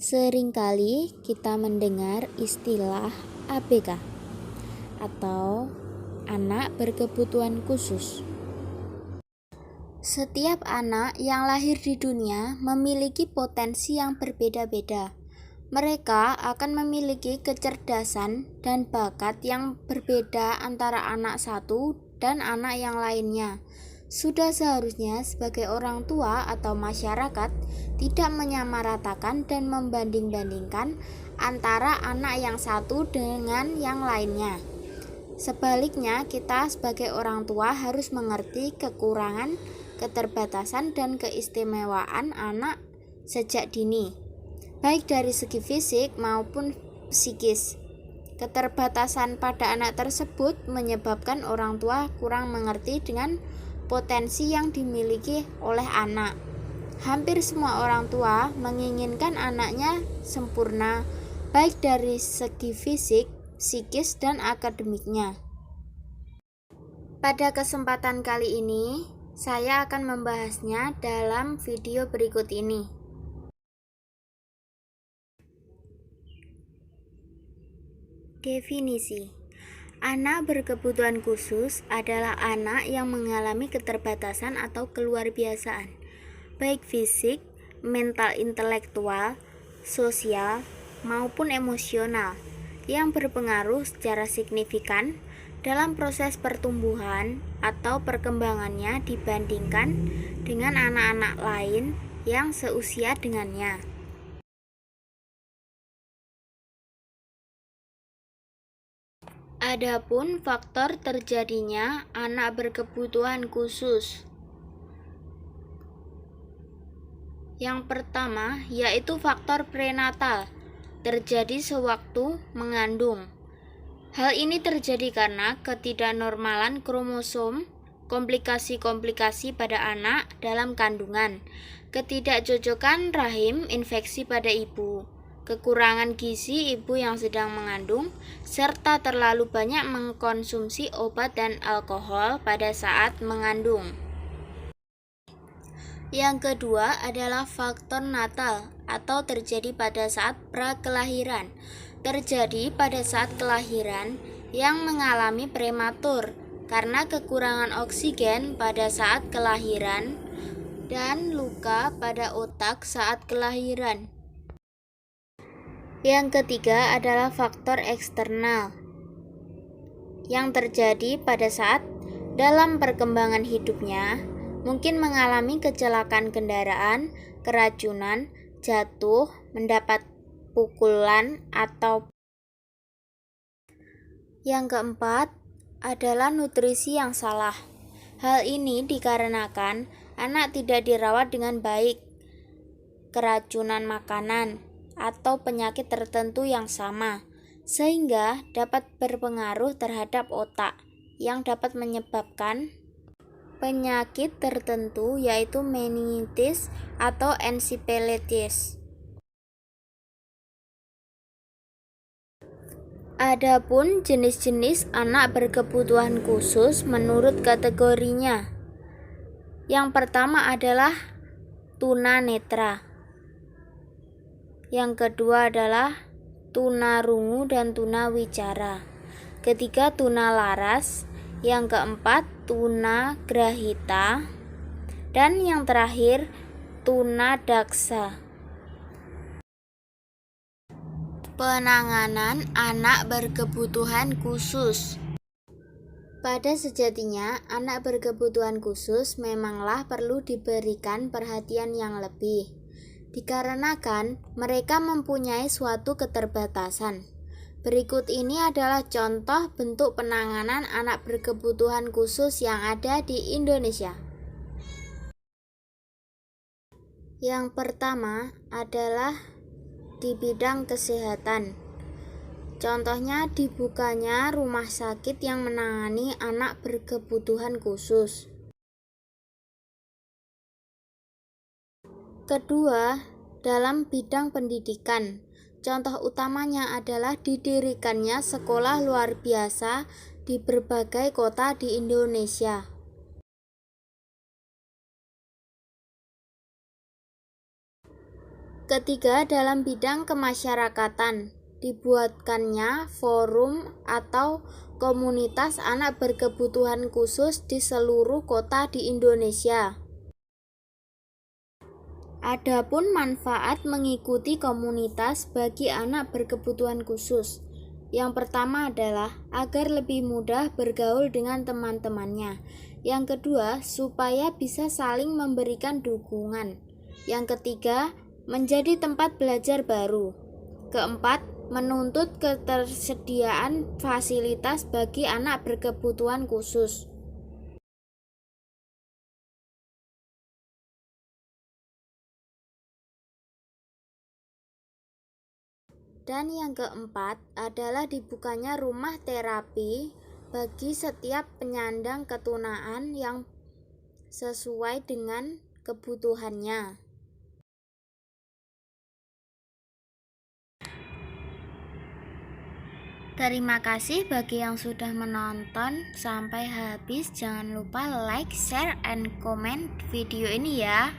Seringkali kita mendengar istilah ABK atau anak berkebutuhan khusus. Setiap anak yang lahir di dunia memiliki potensi yang berbeda-beda. Mereka akan memiliki kecerdasan dan bakat yang berbeda antara anak satu dan anak yang lainnya. Sudah seharusnya sebagai orang tua atau masyarakat tidak menyamaratakan dan membanding-bandingkan antara anak yang satu dengan yang lainnya. Sebaliknya, kita sebagai orang tua harus mengerti kekurangan, keterbatasan, dan keistimewaan anak sejak dini, baik dari segi fisik maupun psikis. Keterbatasan pada anak tersebut menyebabkan orang tua kurang mengerti dengan potensi yang dimiliki oleh anak. Hampir semua orang tua menginginkan anaknya sempurna, baik dari segi fisik, psikis, dan akademiknya. Pada kesempatan kali ini, saya akan membahasnya dalam video berikut ini. Definisi: anak berkebutuhan khusus adalah anak yang mengalami keterbatasan atau keluarbiasaan, baik fisik, mental, intelektual, sosial, maupun emosional, yang berpengaruh secara signifikan dalam proses pertumbuhan atau perkembangannya dibandingkan dengan anak-anak lain yang seusia dengannya. Adapun faktor terjadinya anak berkebutuhan khusus. Yang pertama yaitu faktor prenatal, terjadi sewaktu mengandung. Hal ini terjadi karena ketidaknormalan kromosom, komplikasi-komplikasi pada anak dalam kandungan, ketidakcocokan rahim, infeksi pada ibu, kekurangan gizi ibu yang sedang mengandung, serta terlalu banyak mengkonsumsi obat dan alkohol pada saat mengandung. Yang kedua adalah faktor natal atau terjadi pada saat prakelahiran. Terjadi pada saat kelahiran yang mengalami prematur karena kekurangan oksigen pada saat kelahiran dan luka pada otak saat kelahiran. Yang ketiga adalah faktor eksternal yang terjadi pada saat dalam perkembangan hidupnya mungkin mengalami kecelakaan kendaraan, keracunan, jatuh, mendapat pukulan, atau. Yang keempat adalah nutrisi yang salah. Hal ini dikarenakan anak tidak dirawat dengan baik, keracunan makanan, atau penyakit tertentu yang sama, sehingga dapat berpengaruh terhadap otak yang dapat menyebabkan penyakit tertentu yaitu meningitis atau ensifalitis. Adapun jenis-jenis anak berkebutuhan khusus menurut kategorinya. Yang pertama adalah tunanetra. Yang kedua adalah tunarungu dan tunawicara. Ketiga tunalaras. Yang keempat tunagrahita. Dan yang terakhir tunadaksa. Penanganan anak berkebutuhan khusus. Pada sejatinya, anak berkebutuhan khusus memanglah perlu diberikan perhatian yang lebih, dikarenakan mereka mempunyai suatu keterbatasan. Berikut ini adalah contoh bentuk penanganan anak berkebutuhan khusus yang ada di Indonesia. Yang pertama adalah di bidang kesehatan. Contohnya dibukanya rumah sakit yang menangani anak berkebutuhan khusus. Kedua, dalam bidang pendidikan. Contoh utamanya adalah didirikannya sekolah luar biasa di berbagai kota di Indonesia. ketiga, dalam bidang kemasyarakatan, dibuatkannya forum atau komunitas anak berkebutuhan khusus di seluruh kota di Indonesia. Adapun manfaat mengikuti komunitas bagi anak berkebutuhan khusus. Yang pertama adalah agar lebih mudah bergaul dengan teman-temannya. Yang kedua, supaya bisa saling memberikan dukungan. Yang ketiga, menjadi tempat belajar baru. Keempat, menuntut ketersediaan fasilitas bagi anak berkebutuhan khusus. Dan yang keempat adalah dibukanya rumah terapi bagi setiap penyandang ketunaan yang sesuai dengan kebutuhannya. Terima kasih bagi yang sudah menonton sampai habis. Jangan lupa like, share, and comment video ini ya.